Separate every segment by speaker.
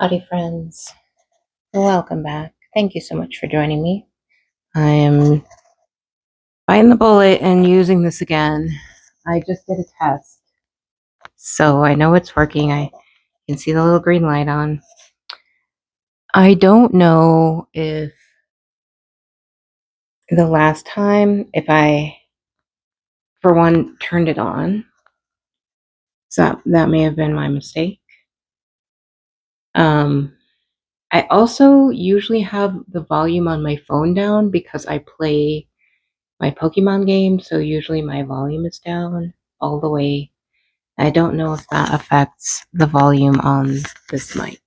Speaker 1: Howdy, friends. Welcome back. Thank you so much for joining me. I am biting the bullet and using this again. I just did a test, so I know it's working. I can see the little green light on. I don't know if the last time, if I, for one, turned it on. So that may have been my mistake. I also usually have the volume on my phone down because I play my Pokemon game, so usually my volume is down all the way. I don't know if that affects the volume on this mic.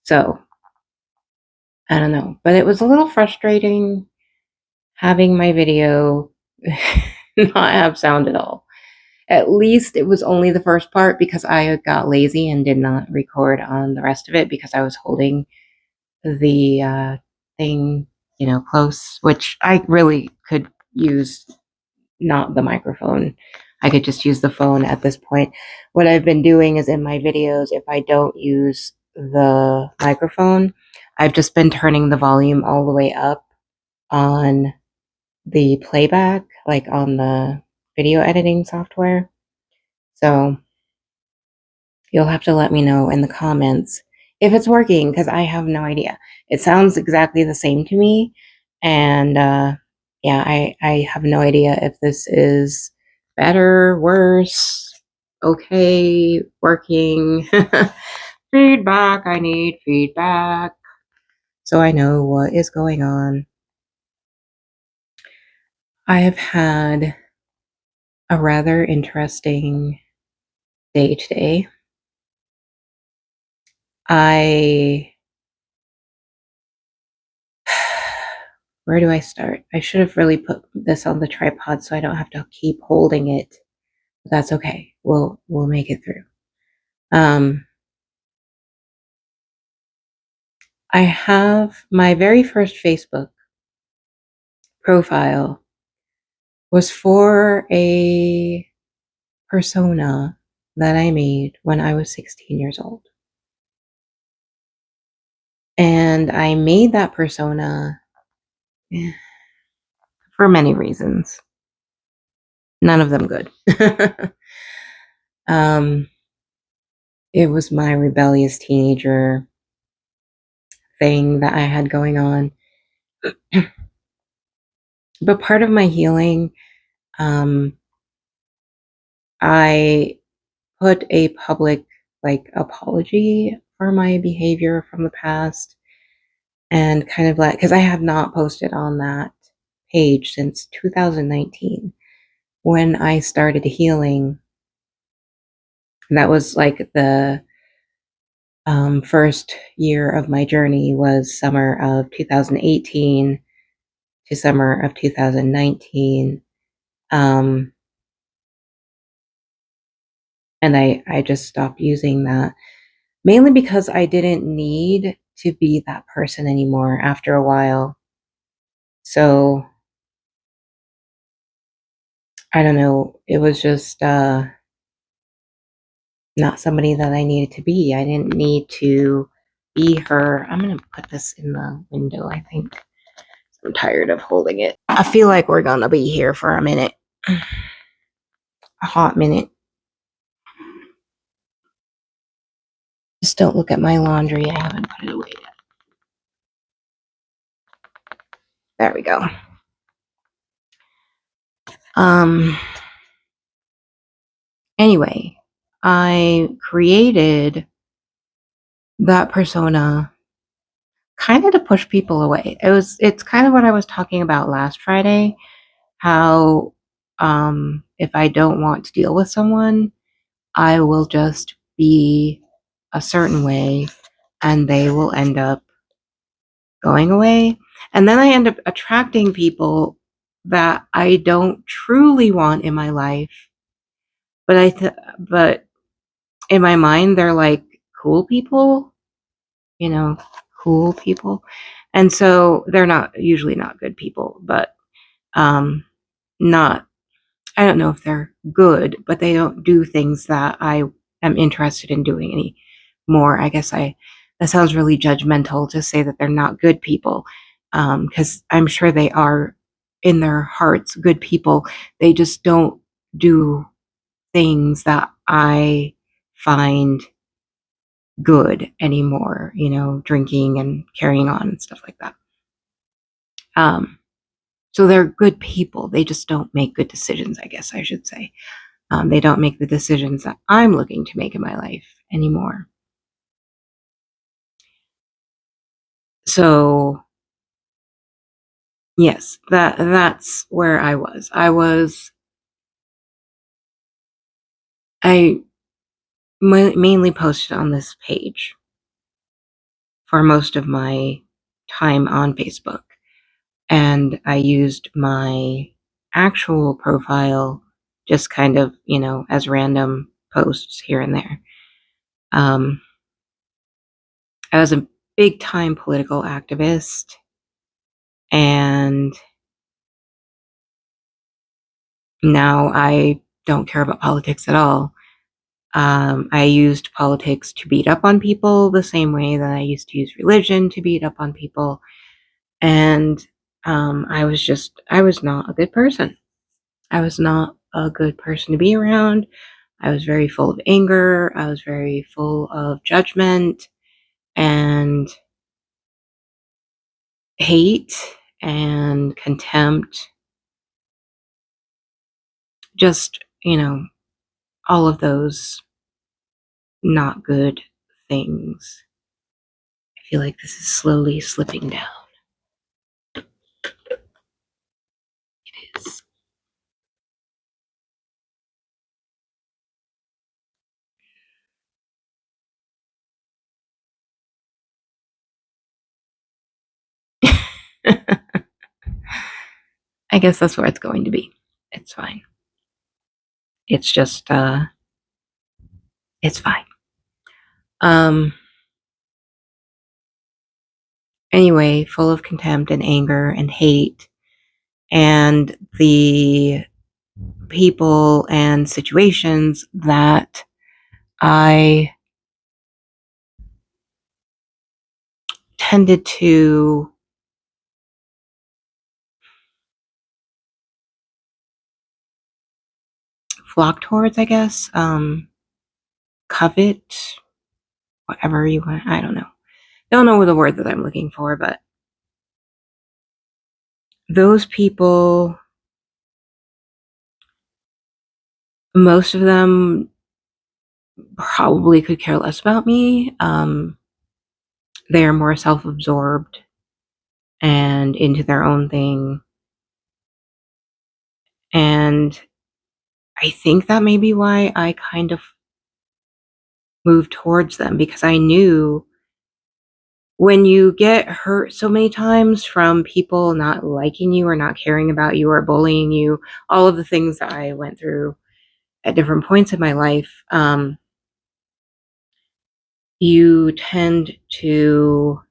Speaker 1: So, I don't know. But it was a little frustrating having my video not have sound at all. At least it was only the first part because I got lazy and did not record on the rest of it because I was holding the thing, close, which I really could use not the microphone. I could just use the phone at this point. What I've been doing is in my videos, if I don't use the microphone, I've just been turning the volume all the way up on the playback, like on the video editing software. So you'll have to let me know in the comments if it's working because I have no idea. It sounds exactly the same to me. And yeah, I have no idea if this is better, worse, okay, working. Feedback. I need feedback so I know what is going on. I have had a rather interesting day today. Where do I start? I should have really put this on the tripod so I don't have to keep holding it. But that's okay. We'll make it through. I have my very first Facebook profile was for a persona that I made when I was 16 years old. And I made that persona for many reasons. None of them good. It was my rebellious teenager thing that I had going on. But part of my healing, I put a public apology for my behavior from the past and kind of because I have not posted on that page since 2019 when I started healing. That was like the first year of my journey was summer of 2018 to summer of 2019. And I just stopped using that mainly because I didn't need to be that person anymore after a while. So I don't know. It was just not somebody that I needed to be. I didn't need to be her. I'm going to put this in the window, I think. I'm tired of holding it. I feel like we're going to be here for a minute. A hot minute. Just don't look at my laundry. I haven't put it away yet. There we go. Anyway, I created that persona kind of to push people away. It's kind of what I was talking about last Friday, how if I don't want to deal with someone, I will just be a certain way and they will end up going away. And then I end up attracting people that I don't truly want in my life. But in my mind they're like cool people, cool people. And so they're not usually not good people, but not I don't know if they're good, but they don't do things that I am interested in doing more. I guess that sounds really judgmental to say that they're not good people, because I'm sure they are in their hearts good people. They just don't do things that I find good anymore, drinking and carrying on and stuff like that. So they're good people. They just don't make good decisions, I guess I should say. They don't make the decisions that I'm looking to make in my life anymore. So yes, that's where I was. I mainly posted on this page for most of my time on Facebook, and I used my actual profile just kind of, as random posts here and there. I was a big time political activist, and now I don't care about politics at all. I used politics to beat up on people the same way that I used to use religion to beat up on people. And I was not a good person. I was not a good person to be around. I was very full of anger. I was very full of judgment and hate and contempt. Just, all of those not good things. I feel like this is slowly slipping down. It is. I guess that's where it's going to be. It's fine. It's just, it's fine. Anyway, full of contempt and anger and hate, and the people and situations that I tended to flock towards, I guess, covet, whatever you want. I don't know the word that I'm looking for, but those people, most of them probably could care less about me. They are more self-absorbed and into their own thing. And I think that may be why I kind of moved towards them, because I knew when you get hurt so many times from people not liking you or not caring about you or bullying you, all of the things that I went through at different points in my life, you tend to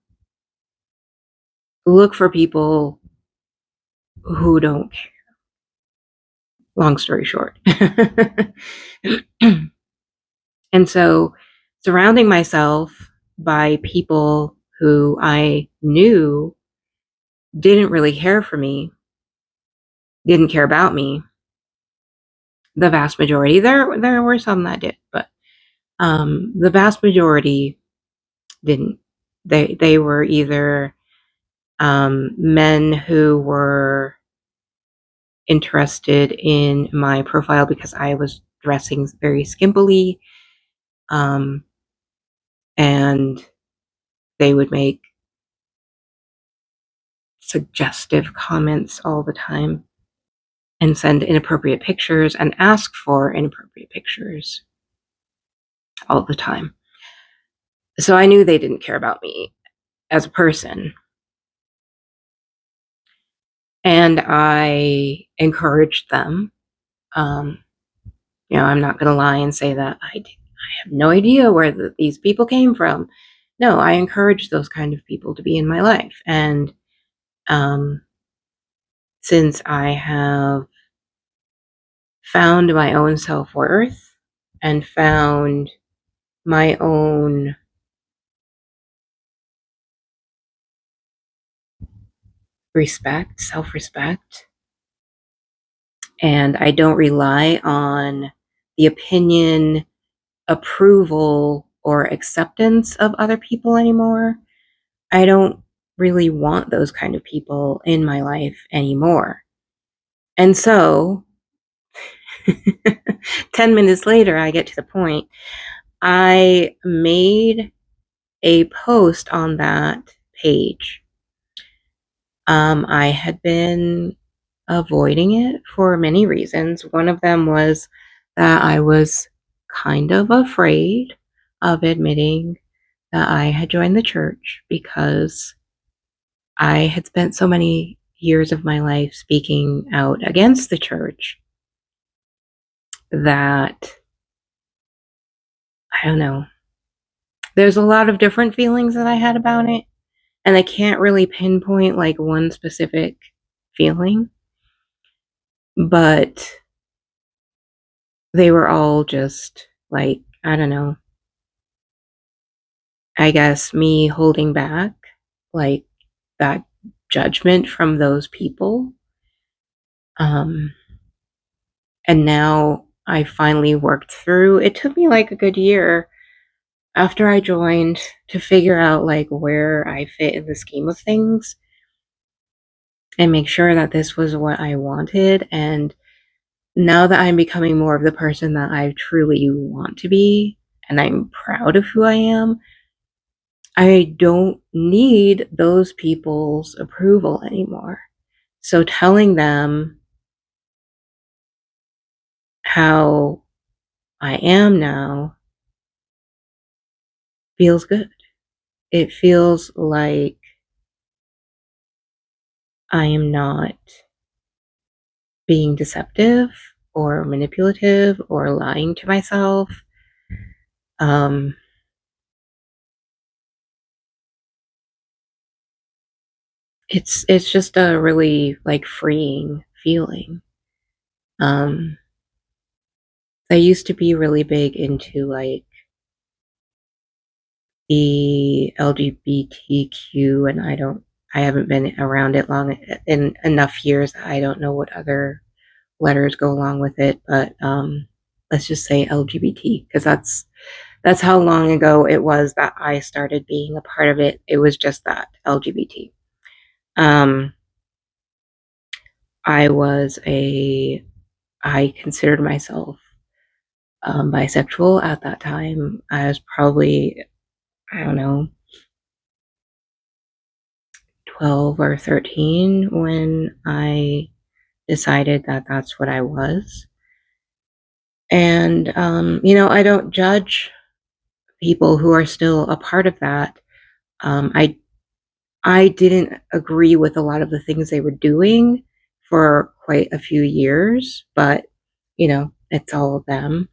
Speaker 1: look for people who don't care. Long story short. And so surrounding myself by people who I knew didn't really care for me, didn't care about me, the vast majority. There were some that did, but the vast majority didn't. They were either men who were interested in my profile because I was dressing very skimpily, and they would make suggestive comments all the time and send inappropriate pictures and ask for inappropriate pictures all the time. So I knew they didn't care about me as a person. And I encouraged them. I'm not going to lie and say that I have no idea where these people came from. No, I encouraged those kind of people to be in my life. And since I have found my own self-worth and found my own respect, self-respect, and I don't rely on the opinion, approval, or acceptance of other people anymore. I don't really want those kind of people in my life anymore. And so 10 minutes later, I get to the point. I made a post on that page. I had been avoiding it for many reasons. One of them was that I was kind of afraid of admitting that I had joined the church because I had spent so many years of my life speaking out against the church that I don't know. There's a lot of different feelings that I had about it, and I can't really pinpoint like one specific feeling, but they were all just like, I don't know, I guess me holding back like that judgment from those people. Um, and now I finally worked through. It took me like a good year after I joined to figure out like where I fit in the scheme of things and make sure that this was what I wanted. And now that I'm becoming more of the person that I truly want to be, and I'm proud of who I am, I don't need those people's approval anymore. So telling them how I am now feels good. It feels like I am not being deceptive or manipulative or lying to myself. Um, it's just a really like freeing feeling. Um, I used to be really big into like the LGBTQ, and I haven't been around it long in enough years. I don't know what other letters go along with it, but let's just say LGBT because that's how long ago it was that I started being a part of it. It was just that LGBT. Um, I was I considered myself bisexual at that time. I was probably, I don't know, 12 or 13 when I decided that that's what I was. And, I don't judge people who are still a part of that. Um, I I didn't agree with a lot of the things they were doing for quite a few years, but it's all of them.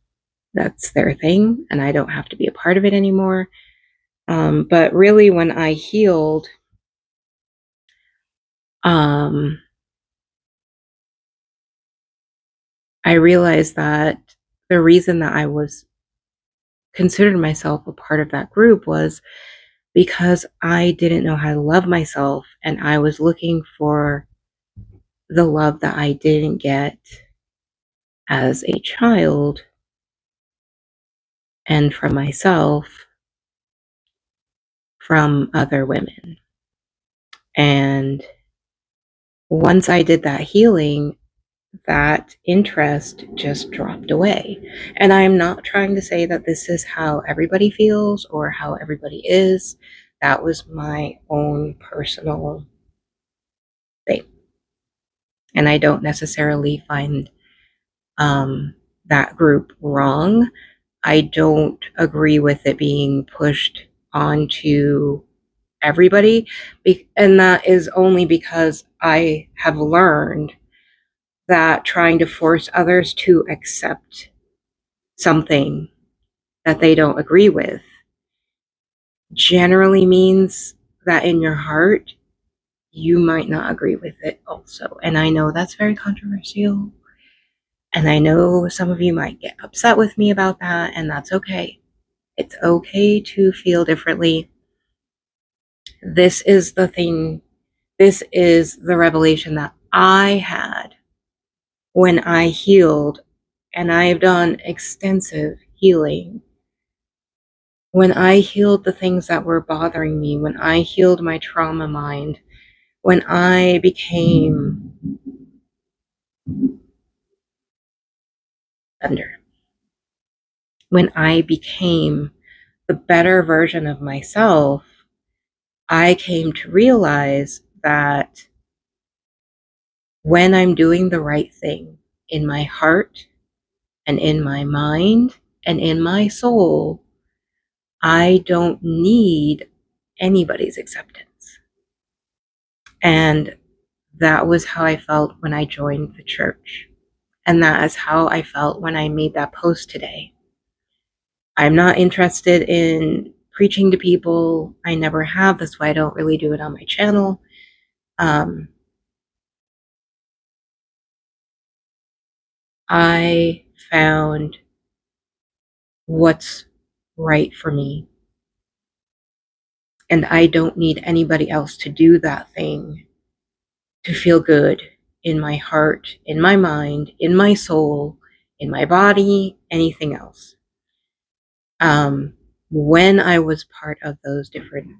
Speaker 1: That's their thing, and I don't have to be a part of it anymore. But really, when I healed, um, I realized that the reason that I was considered myself a part of that group was because I didn't know how to love myself, and I was looking for the love that I didn't get as a child and from myself from other women. And once I did that healing, that interest just dropped away. And I'm not trying to say that this is how everybody feels or how everybody is. That was my own personal thing. And I don't necessarily find that group wrong. I don't agree with it being pushed onto everybody. And that is only because I have learned that trying to force others to accept something that they don't agree with generally means that in your heart, you might not agree with it also. And I know that's very controversial. And I know some of you might get upset with me about that, and that's okay. It's okay to feel differently. This is the thing. This is the revelation that I had when I healed, and I've done extensive healing. When I healed the things that were bothering me, when I healed my trauma mind, when I became when I became the better version of myself, I came to realize that when I'm doing the right thing in my heart and in my mind and in my soul, I don't need anybody's acceptance. And that was how I felt when I joined the church. And that is how I felt when I made that post today. I'm not interested in preaching to people. I never have. That's why I don't really do it on my channel. I found what's right for me. And I don't need anybody else to do that thing to feel good in my heart, in my mind, in my soul, in my body, anything else. When I was part of those different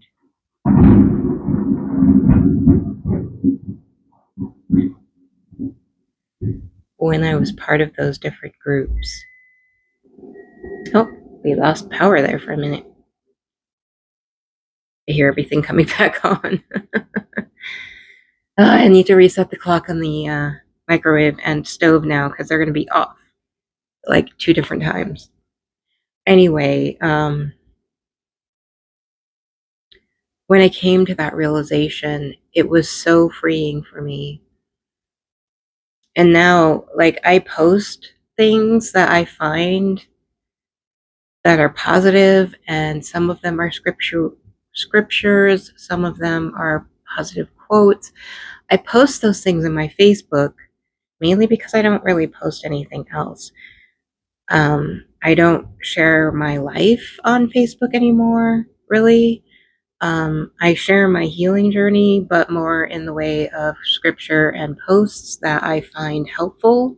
Speaker 1: groups. Oh, we lost power there for a minute. I hear everything coming back on. I need to reset the clock on the microwave and stove now because they're going to be off like 2 different times. Anyway, when I came to that realization, it was so freeing for me. And now, like, I post things that I find that are positive, and some of them are scriptures, some of them are positive quotes. I post those things in my Facebook mainly because I don't really post anything else. I don't share my life on Facebook anymore, really. I share my healing journey, but more in the way of scripture and posts that I find helpful.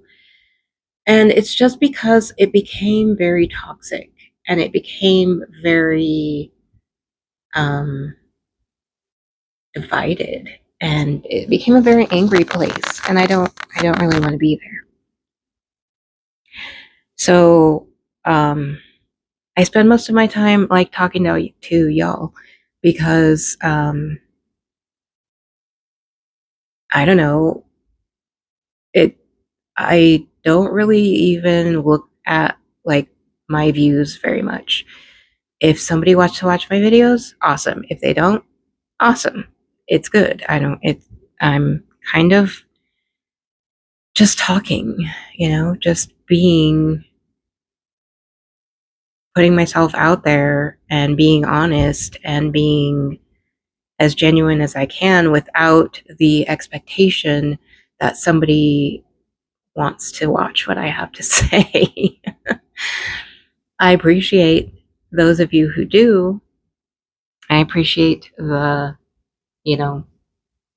Speaker 1: And it's just because it became very toxic and it became very divided, and it became a very angry place. And I don't really want to be there. So I spend most of my time like talking to y'all because I don't know, I don't really even look at like my views very much. If somebody wants to watch my videos, awesome. If they don't, awesome. It's good. I'm kind of just talking, just putting myself out there and being honest and being as genuine as I can without the expectation that somebody wants to watch what I have to say. I appreciate those of you who do. I appreciate the,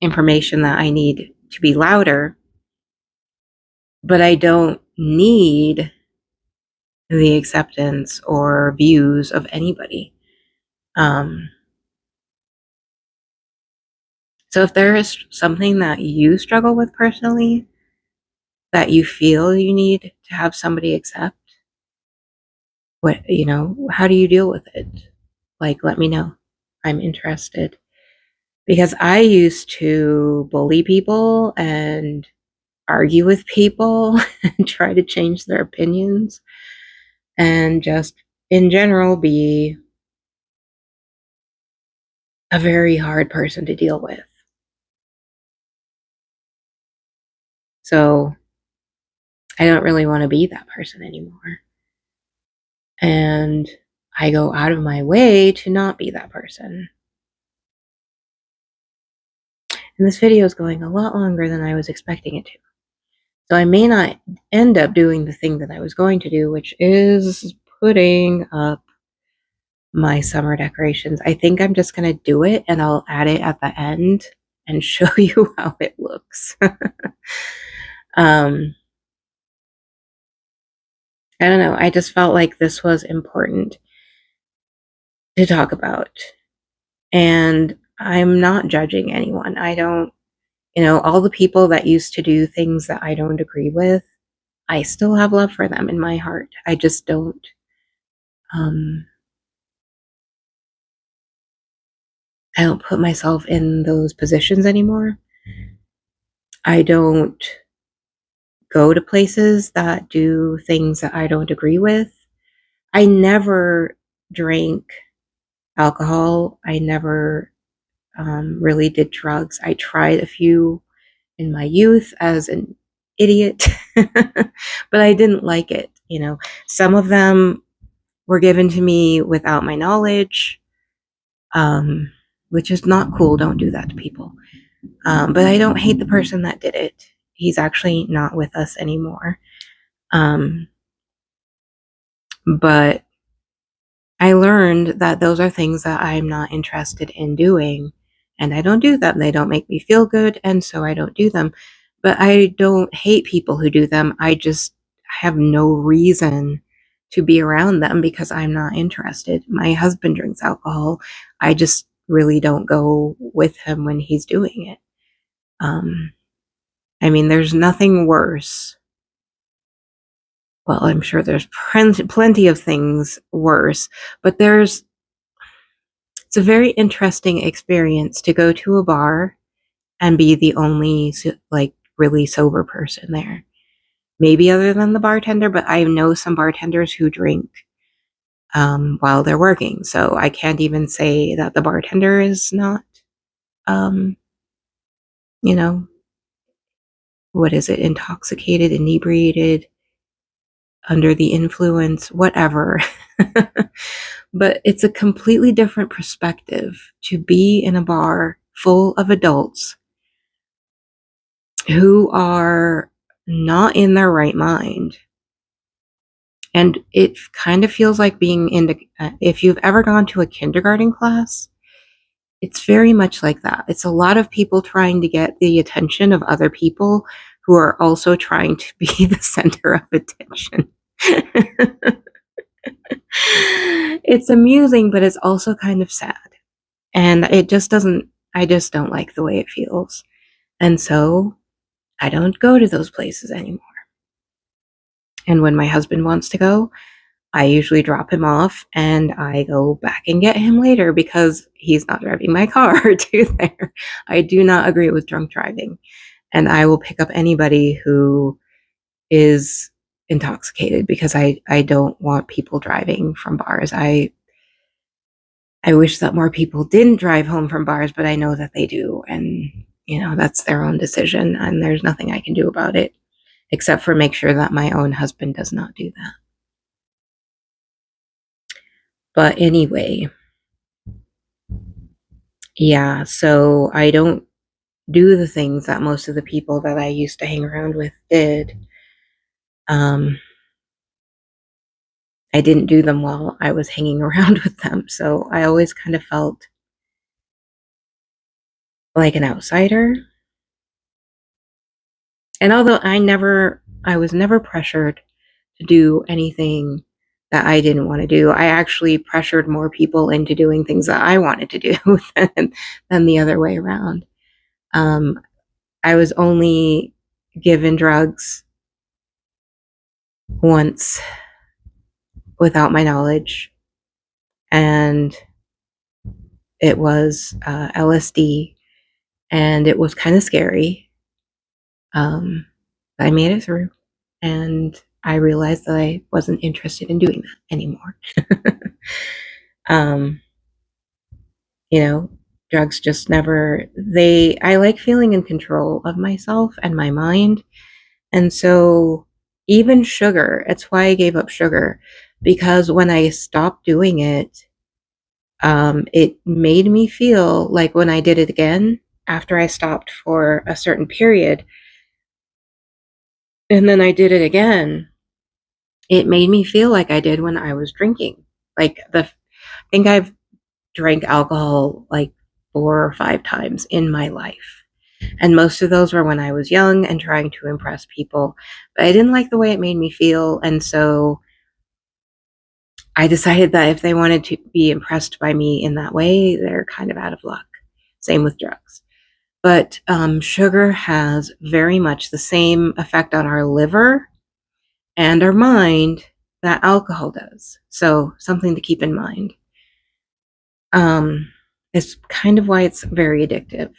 Speaker 1: information that I need to be louder, but I don't need the acceptance or views of anybody. So if there is something that you struggle with personally, that you feel you need to have somebody accept, how do you deal with it? Like, let me know. I'm interested. Because I used to bully people and argue with people and try to change their opinions and just in general be a very hard person to deal with. So I don't really want to be that person anymore. And I go out of my way to not be that person. And this video is going a lot longer than I was expecting it to. So I may not end up doing the thing that I was going to do, which is putting up my summer decorations. I think I'm just going to do it and I'll add it at the end and show you how it looks. um, I don't know. I just felt like this was important to talk about. And I'm not judging anyone. I don't, all the people that used to do things that I don't agree with, I still have love for them in my heart. I just don't, um, I don't put myself in those positions anymore. I don't go to places that do things that I don't agree with. I never drank alcohol. I never really did drugs. I tried a few in my youth as an idiot, but I didn't like it. Some of them were given to me without my knowledge, which is not cool. Don't do that to people. But I don't hate the person that did it. He's actually not with us anymore. But I learned that those are things that I'm not interested in doing, and I don't do them. They don't make me feel good, and so I don't do them. But I don't hate people who do them. I just have no reason to be around them because I'm not interested. My husband drinks alcohol. I just really don't go with him when he's doing it. I mean, there's nothing worse. Well, I'm sure there's plenty of things worse, but it's a very interesting experience to go to a bar and be the only like really sober person there. Maybe other than the bartender, but I know some bartenders who drink while they're working. So I can't even say that the bartender is not, um, you know, what is it, intoxicated, inebriated, under the influence, whatever. But it's a completely different perspective to be in a bar full of adults who are not in their right mind. And it kind of feels like being if you've ever gone to a kindergarten class, it's very much like that. It's a lot of people trying to get the attention of other people who are also trying to be the center of attention. It's amusing, but it's also kind of sad. And I just don't like the way it feels. And so I don't go to those places anymore. And when my husband wants to go, I usually drop him off and I go back and get him later because he's not driving my car to there. I do not agree with drunk driving. And I will pick up anybody who is intoxicated because I don't want people driving from bars. I wish that more people didn't drive home from bars, but I know that they do. And, that's their own decision. And there's nothing I can do about it except for make sure that my own husband does not do that. But anyway, yeah, so I don't do the things that most of the people that I used to hang around with did. I didn't do them while I was hanging around with them. So I always kind of felt like an outsider. And although I was never pressured to do anything that I didn't want to do, I actually pressured more people into doing things that I wanted to do than the other way around. I was only given drugs once without my knowledge, and it was LSD, and it was kind of scary. I made it through, and I realized that I wasn't interested in doing that anymore. um, drugs just never, I like feeling in control of myself and my mind. And so even sugar, it's why I gave up sugar, because when I stopped doing it, it made me feel like when I did it again, after I stopped for a certain period, and then I did it again, it made me feel like I did when I was drinking. I think I've drank alcohol like 4 or 5 times in my life. And most of those were when I was young and trying to impress people. But I didn't like the way it made me feel. And so I decided that if they wanted to be impressed by me in that way, they're kind of out of luck. Same with drugs. But sugar has very much the same effect on our liver and our mind that alcohol does. So something to keep in mind. It's kind of why it's very addictive.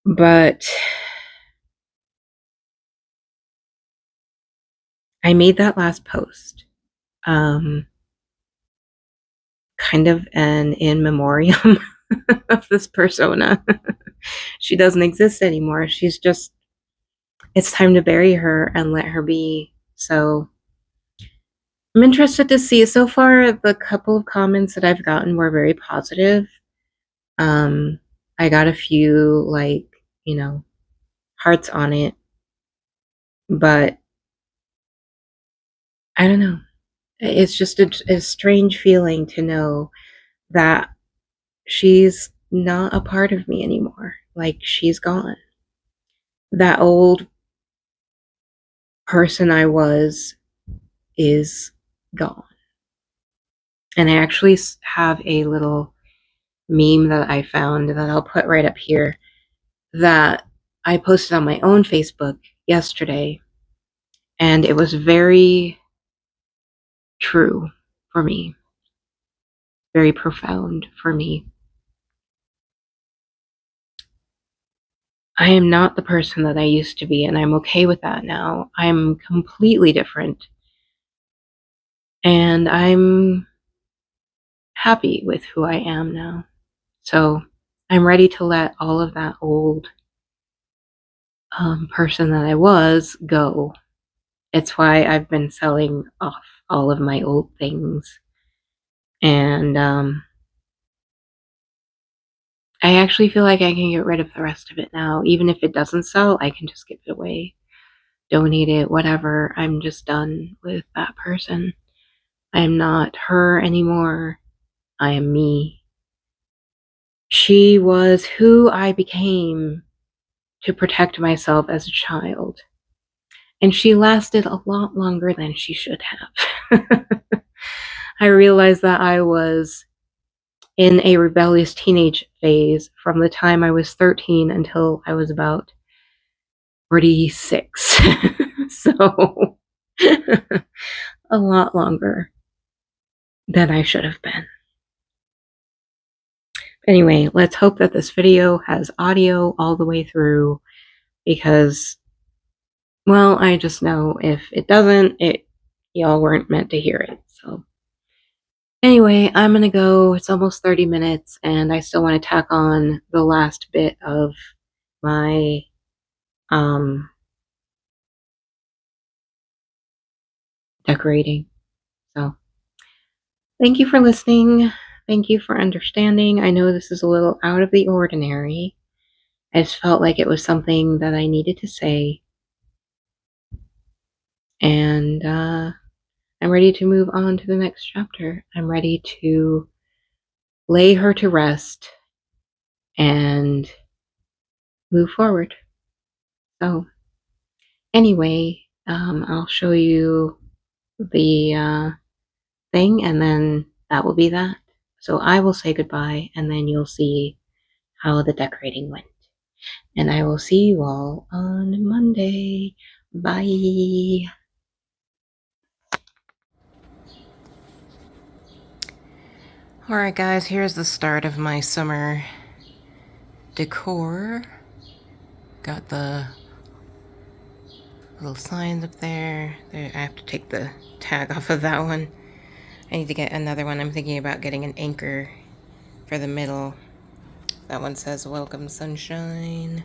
Speaker 1: But I made that last post kind of an in memoriam of this persona. She doesn't exist anymore. She's just, it's time to bury her and let her be. So I'm interested to see. So far, the couple of comments that I've gotten were very positive. I got a few, like, hearts on it, but I don't know. It's just a strange feeling to know that she's not a part of me anymore. Like, she's gone. That old person I was is gone. And I actually have a little meme that I found that I'll put right up here that I posted on my own Facebook yesterday. And it was very true for me, very profound for me. I am not the person that I used to be, and I'm okay with that now. I'm completely different. And I'm happy with who I am now. So I'm ready to let all of that old person that I was go. It's why I've been selling off all of my old things. And I actually feel like I can get rid of the rest of it now. Even if it doesn't sell, I can just give it away, donate it, whatever. I'm just done with that person. I am not her anymore. I am me. She was who I became to protect myself as a child. And she lasted a lot longer than she should have. I realized that I was in a rebellious teenage phase from the time I was 13 until I was about 46. So, a lot longer than I should have been. Anyway, let's hope that this video has audio all the way through, because, well, I just know if it doesn't, y'all weren't meant to hear it. So anyway, I'm gonna go. It's almost 30 minutes, and I still want to tack on the last bit of my decorating. So thank you for listening. Thank you for understanding. I know this is a little out of the ordinary. I just felt like it was something that I needed to say. And I'm ready to move on to the next chapter. I'm ready to lay her to rest and move forward. So anyway, I'll show you the thing, and then that will be that. So I will say goodbye, and then you'll see how the decorating went. And I will see you all on Monday. Bye. Alright guys, here's the start of my summer decor. Got the little signs up there. I have to take the tag off of that one. I need to get another one. I'm thinking about getting an anchor for the middle. That one says welcome sunshine.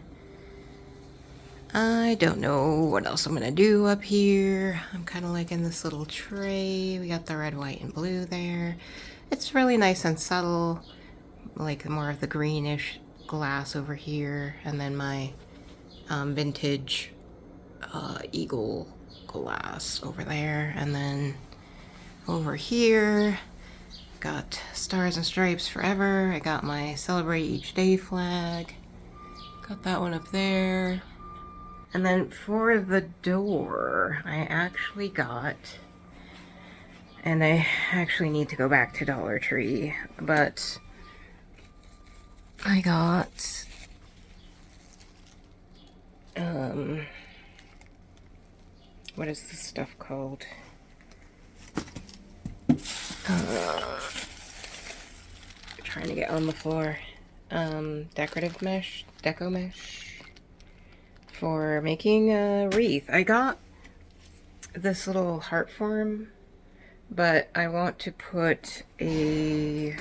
Speaker 1: I don't know what else I'm gonna do up here. I'm kind of liking this little tray. We got the red, white, and blue there. It's really nice and subtle, like more of the greenish glass over here, and then my vintage eagle glass over there, and then over here got Stars and Stripes Forever. I got my Celebrate Each Day flag. Got that one up there. And then for the door, I actually got, and I actually need to go back to Dollar Tree, but I got, what is this stuff called? Trying to get on the floor. Decorative mesh, deco mesh for making a wreath. I got this little heart form, but I want to put a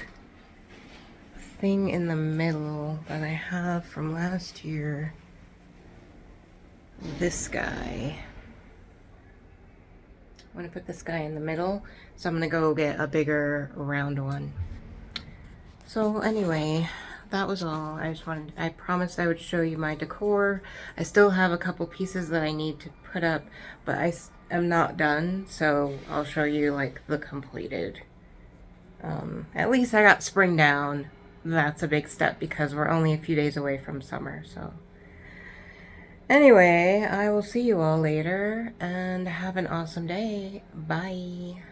Speaker 1: thing in the middle that I have from last year. This guy. I want to put this guy in the middle, so I'm gonna go get a bigger round one. So anyway, that was all. I promised I would show you my decor. I still have a couple pieces that I need to put up, but I am not done, so I'll show you like the completed. At least I got spring down. That's a big step because we're only a few days away from summer, so. Anyway, I will see you all later and have an awesome day. Bye.